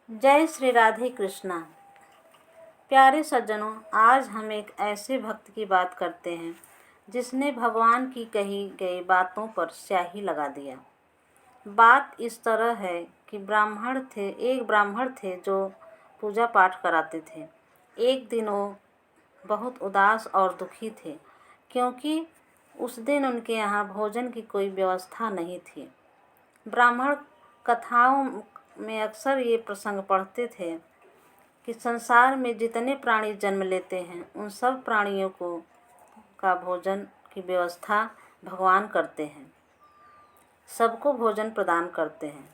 जय श्री राधे कृष्णा। प्यारे सज्जनों, आज हम एक ऐसे भक्त की बात करते हैं जिसने भगवान की कही गई बातों पर स्याही लगा दिया। बात इस तरह है कि एक ब्राह्मण थे जो पूजा पाठ कराते थे। एक दिन वो बहुत उदास और दुखी थे क्योंकि उस दिन उनके यहाँ भोजन की कोई व्यवस्था नहीं थी। ब्राह्मण कथाओं में अक्सर ये प्रसंग पढ़ते थे कि संसार में जितने प्राणी जन्म लेते हैं उन सब प्राणियों का भोजन की व्यवस्था भगवान करते हैं, सबको भोजन प्रदान करते हैं।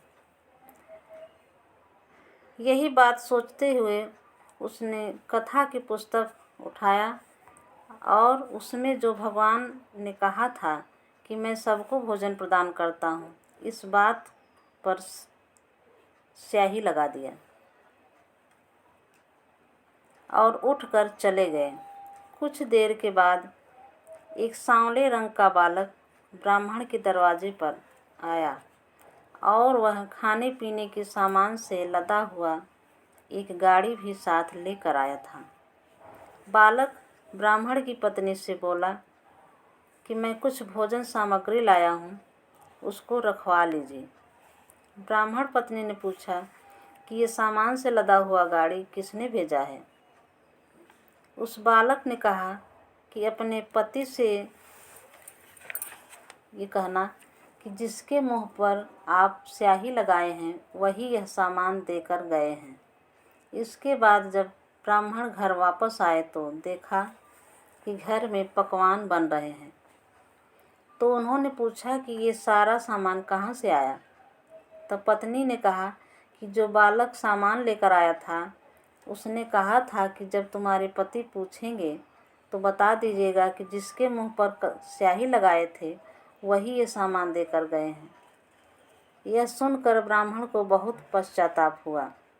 यही बात सोचते हुए उसने कथा की पुस्तक उठाया और उसमें जो भगवान ने कहा था कि मैं सबको भोजन प्रदान करता हूँ, इस बात पर स्याही लगा दिया और उठकर चले गए। कुछ देर के बाद एक सांवले रंग का बालक ब्राह्मण के दरवाजे पर आया और वह खाने पीने के सामान से लदा हुआ एक गाड़ी भी साथ लेकर आया था। बालक ब्राह्मण की पत्नी से बोला कि मैं कुछ भोजन सामग्री लाया हूँ, उसको रखवा लीजिए। ब्राह्मण पत्नी ने पूछा कि ये सामान से लदा हुआ गाड़ी किसने भेजा है। उस बालक ने कहा कि अपने पति से ये कहना कि जिसके मुंह पर आप स्याही लगाए हैं वही यह सामान देकर गए हैं। इसके बाद जब ब्राह्मण घर वापस आए तो देखा कि घर में पकवान बन रहे हैं। तो उन्होंने पूछा कि ये सारा सामान कहाँ से आया। तब पत्नी ने कहा कि जो बालक सामान लेकर आया था उसने कहा था कि जब तुम्हारे पति पूछेंगे तो बता दीजिएगा कि जिसके मुंह पर स्याही लगाए थे वही ये सामान देकर गए हैं। यह सुनकर ब्राह्मण को बहुत पश्चाताप हुआ